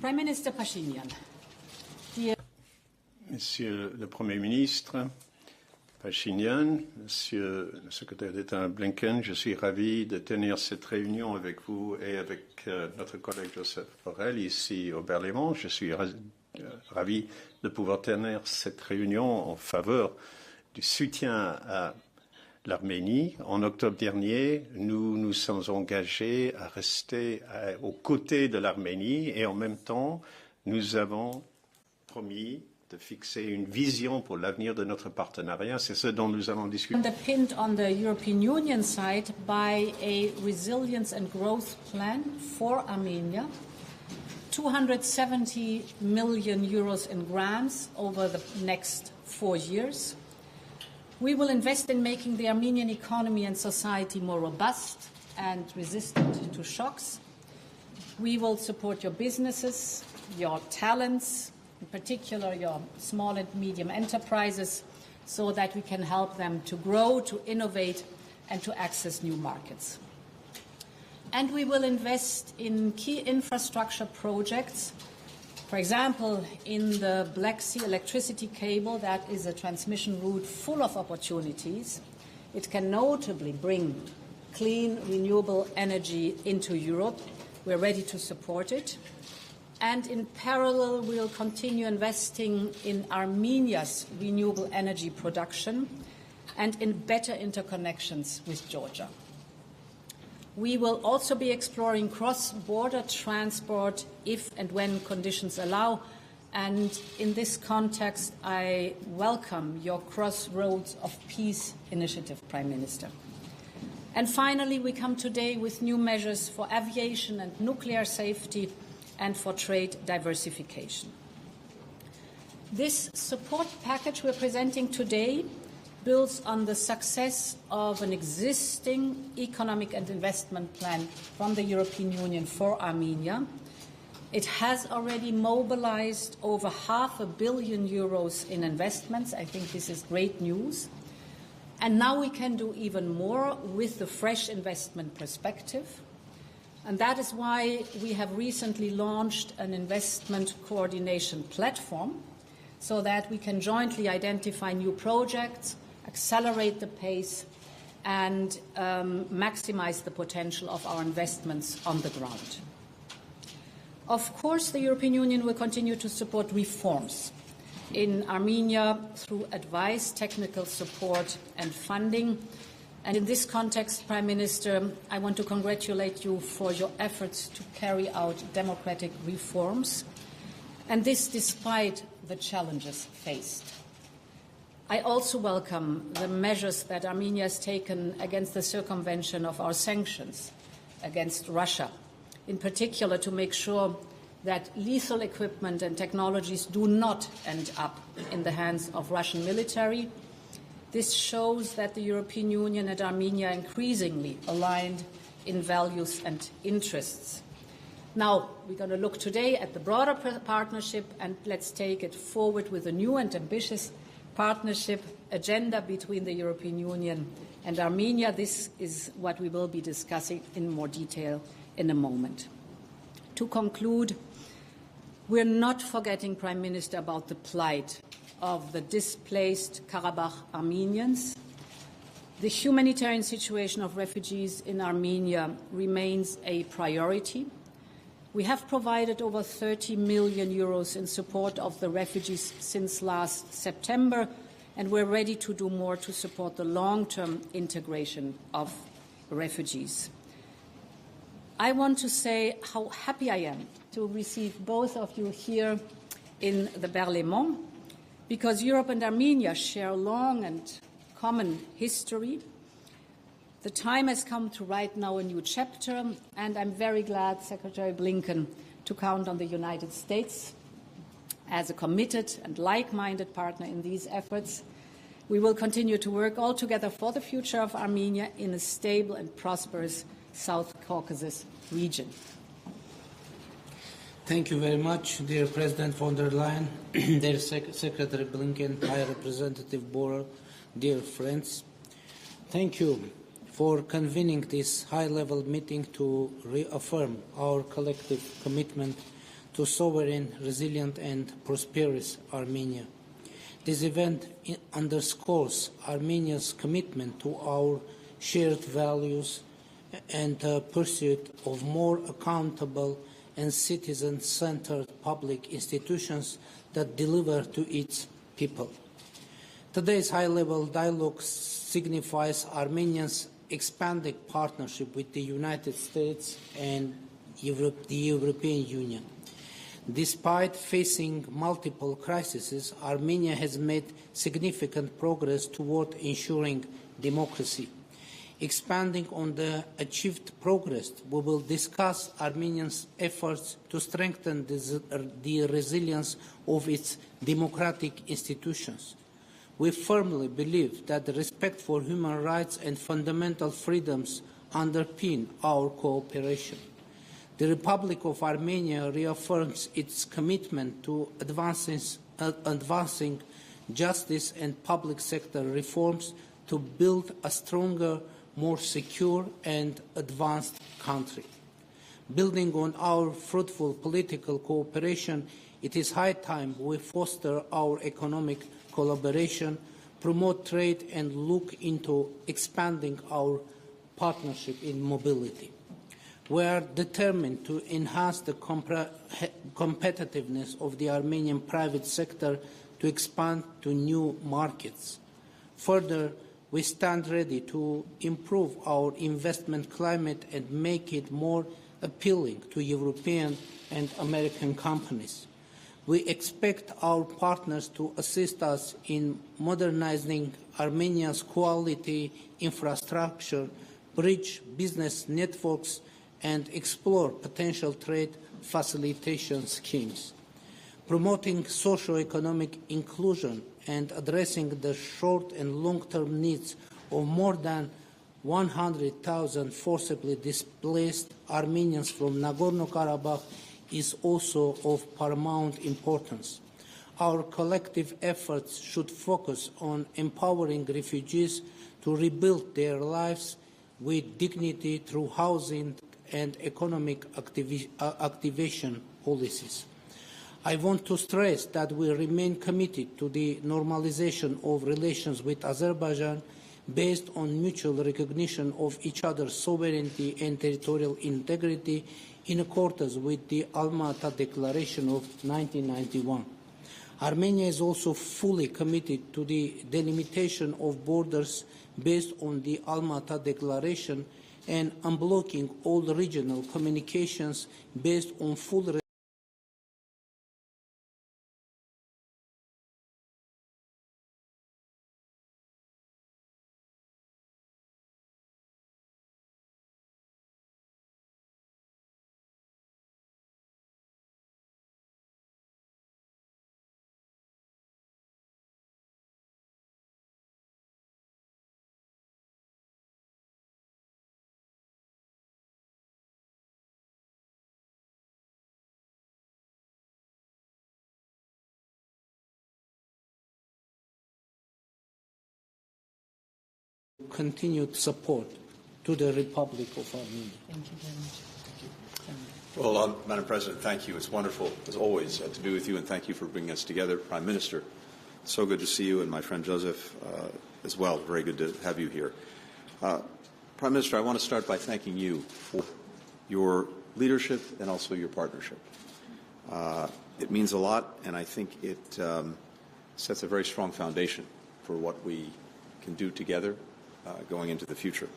Prime Minister Pashinyan. Monsieur le Premier ministre Pashinyan, Monsieur le secrétaire d'État Blinken, je suis ravi de tenir cette réunion avec vous et avec notre collègue Joseph Borrell ici au Bërlimon. Je suis ravi de pouvoir tenir cette réunion en faveur du soutien à l'Arménie. En octobre dernier, nous nous sommes engagés à rester aux côtés de l'Arménie et en même temps, nous avons promis de fixer une vision pour l'avenir de notre partenariat. C'est ce dont nous allons discuter. Underpinned on the European Union side by a resilience and growth plan for Armenia, 270 million euros in grants over the next 4 years. We will invest in making the Armenian economy and society more robust and resistant to shocks. We will support your businesses, your talents, in particular your small and medium enterprises, so that we can help them to grow, to innovate, and to access new markets. And we will invest in key infrastructure projects, for example, in the Black Sea electricity cable. That is a transmission route full of opportunities. It can notably bring clean, renewable energy into Europe. We're ready to support it. And in parallel, we'll continue investing in Armenia's renewable energy production and in better interconnections with Georgia. We will also be exploring cross-border transport if and when conditions allow. And in this context, I welcome your Crossroads of Peace initiative, Prime Minister. And finally, we come today with new measures for aviation and nuclear safety and for trade diversification. This support package we're presenting today builds on the success of an existing economic and investment plan from the European Union for Armenia. It has already mobilized over €500 million in investments. I think this is great news. And now we can do even more with the fresh investment perspective. And that is why we have recently launched an investment coordination platform so that we can jointly identify new projects, accelerate the pace, and maximize the potential of our investments on the ground. Of course, the European Union will continue to support reforms in Armenia through advice, technical support, and funding. And in this context, Prime Minister, I want to congratulate you for your efforts to carry out democratic reforms, and this despite the challenges faced. I also welcome the measures that Armenia has taken against the circumvention of our sanctions against Russia, in particular to make sure that lethal equipment and technologies do not end up in the hands of Russian military. This shows that the European Union and Armenia are increasingly aligned in values and interests. Now, we're going to look today at the broader partnership, and let's take it forward with a new and ambitious partnership agenda between the European Union and Armenia. This is what we will be discussing in more detail in a moment. To conclude, we're not forgetting, Prime Minister, about the plight of the displaced Karabakh Armenians. The humanitarian situation of refugees in Armenia remains a priority. We have provided over €30 million in support of the refugees since last September, and we're ready to do more to support the long-term integration of refugees. I want to say how happy I am to receive both of you here in the Bërlimon, because Europe and Armenia share a long and common history. The time has come to write now a new chapter, and I'm very glad, Secretary Blinken, to count on the United States as a committed and like-minded partner in these efforts. We will continue to work all together for the future of Armenia in a stable and prosperous South Caucasus region. Thank you very much, dear President von der Leyen, dear Secretary Blinken, High Representative Borrell, dear friends. Thank you for convening this high-level meeting to reaffirm our collective commitment to sovereign, resilient and prosperous Armenia. This event underscores Armenia's commitment to our shared values and pursuit of more accountable and citizen-centered public institutions that deliver to its people. Today's high-level dialogue signifies Armenia's expanding partnership with the United States and the European Union. Despite facing multiple crises, Armenia has made significant progress toward ensuring democracy. Expanding on the achieved progress, we will discuss Armenia's efforts to strengthen the resilience of its democratic institutions. We firmly believe that the respect for human rights and fundamental freedoms underpin our cooperation. The Republic of Armenia reaffirms its commitment to advancing justice and public sector reforms to build a stronger, more secure and advanced country. Building on our fruitful political cooperation, it is high time we foster our economic collaboration, promote trade and look into expanding our partnership in mobility. We are determined to enhance the competitiveness of the Armenian private sector to expand to new markets. Further, we stand ready to improve our investment climate and make it more appealing to European and American companies. We expect our partners to assist us in modernizing Armenia's quality infrastructure, bridge business networks, and explore potential trade facilitation schemes. Promoting socio-economic inclusion and addressing the short and long-term needs of more than 100,000 forcibly displaced Armenians from Nagorno-Karabakh is also of paramount importance. Our collective efforts should focus on empowering refugees to rebuild their lives with dignity through housing and economic activation policies. I want to stress that we remain committed to the normalization of relations with Azerbaijan based on mutual recognition of each other's sovereignty and territorial integrity in accordance with the Alma-Ata Declaration of 1991. Armenia is also fully committed to the delimitation of borders based on the Alma-Ata Declaration and unblocking all regional communications based on full continued support to the Republic of Armenia. Thank you very much. Well, Madam President, thank you. It's wonderful, as always, to be with you, and thank you for bringing us together. Prime Minister, so good to see you, and my friend Joseph as well. Very good to have you here. Prime Minister, I want to start by thanking you for your leadership and also your partnership. It means a lot, and I think it sets a very strong foundation for what we can do together going into the future.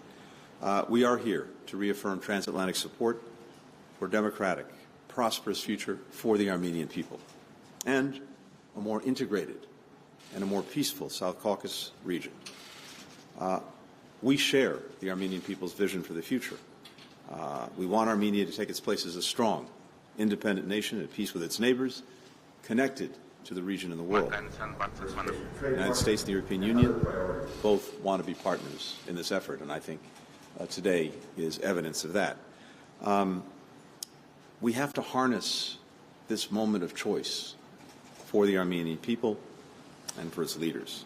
We are here to reaffirm transatlantic support for a democratic, prosperous future for the Armenian people and a more integrated and a more peaceful South Caucasus region. We share the Armenian people's vision for the future. We want Armenia to take its place as a strong, independent nation at peace with its neighbors, connected to the region and the world. The United States and the European Union both want to be partners in this effort, and I think today is evidence of that. We have to harness this moment of choice for the Armenian people and for its leaders.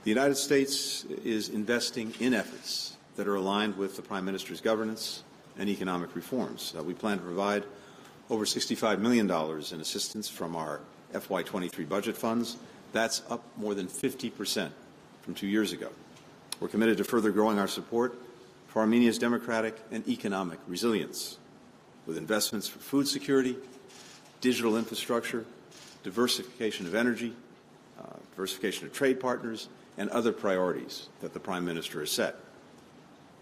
The United States is investing in efforts that are aligned with the Prime Minister's governance and economic reforms. We plan to provide over $65 million in assistance from our FY23 budget funds. That's up more than 50% from 2 years ago. We're committed to further growing our support for Armenia's democratic and economic resilience, with investments for food security, digital infrastructure, diversification of energy, diversification of trade partners, and other priorities that the Prime Minister has set.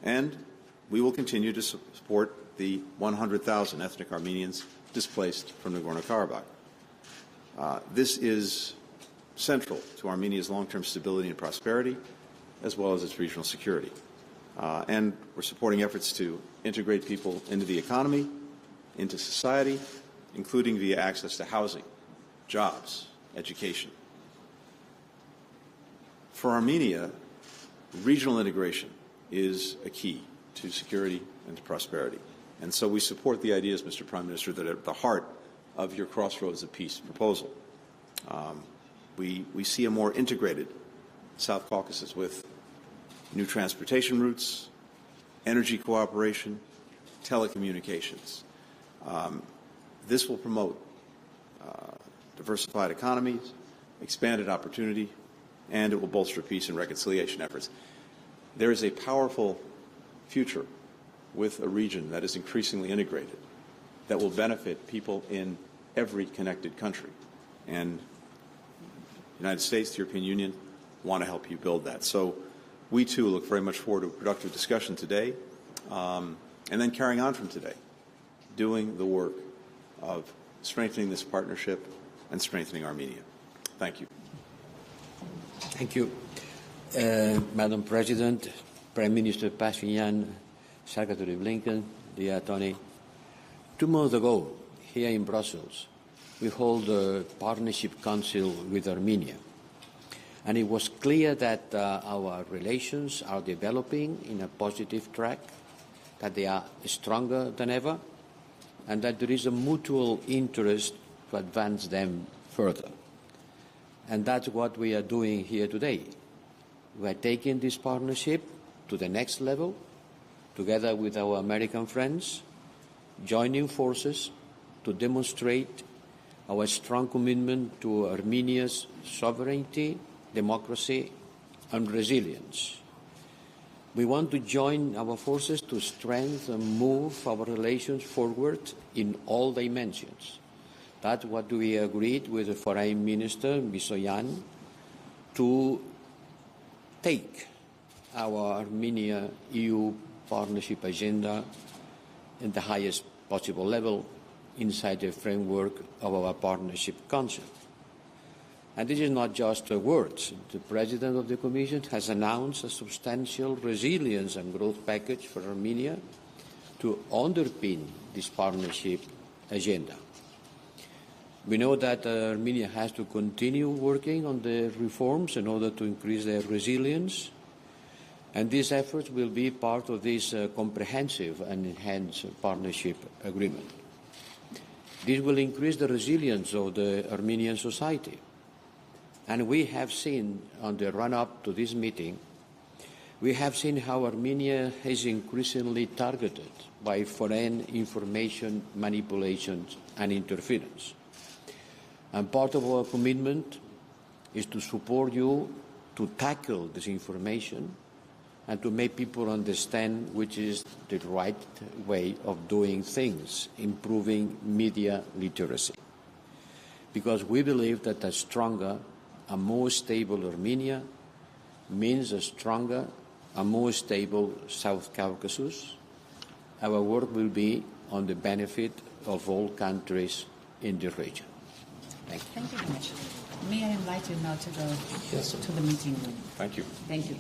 And we will continue to support the 100,000 ethnic Armenians displaced from Nagorno-Karabakh. This is central to Armenia's long-term stability and prosperity, as well as its regional security. And we're supporting efforts to integrate people into the economy, into society, including via access to housing, jobs, education. For Armenia, regional integration is a key to security and to prosperity. And so we support the ideas, Mr. Prime Minister, that are at the heart of your Crossroads of Peace proposal. We see a more integrated South Caucasus with new transportation routes, energy cooperation, telecommunications. This will promote diversified economies, expanded opportunity, and it will bolster peace and reconciliation efforts. There is a powerful future with a region that is increasingly integrated that will benefit people in every connected country. And the United States, the European Union, want to help you build that. So we, too, look very much forward to a productive discussion today, and then carrying on from today, doing the work of strengthening this partnership and strengthening Armenia. Thank you. Thank you. Madam President, Prime Minister Pashinyan, Secretary Blinken, dear Tony, 2 months ago, here in Brussels, we held a partnership council with Armenia. And it was clear that our relations are developing in a positive track, that they are stronger than ever, and that there is a mutual interest to advance them further. And that's what we are doing here today. We are taking this partnership to the next level, together with our American friends, joining forces to demonstrate our strong commitment to Armenia's sovereignty, democracy, and resilience. We want to join our forces to strengthen and move our relations forward in all dimensions. That's what we agreed with the Foreign Minister, Misoyan, to take our Armenia-EU partnership agenda at the highest possible level inside the framework of our partnership council. And this is not just words. The President of the Commission has announced a substantial resilience and growth package for Armenia to underpin this partnership agenda. We know that Armenia has to continue working on the reforms in order to increase their resilience, and these efforts will be part of this comprehensive and enhanced partnership agreement. This will increase the resilience of the Armenian society. And we have seen, on the run-up to this meeting, we have seen how Armenia is increasingly targeted by foreign information manipulations and interference. And part of our commitment is to support you to tackle this information and to make people understand which is the right way of doing things, improving media literacy. Because we believe that a stronger, a more stable Armenia means a stronger, a more stable South Caucasus. Our work will be on the benefit of all countries in the region. Thank you. Thank you very much. May I invite you now to go to the meeting room? Thank you. Thank you.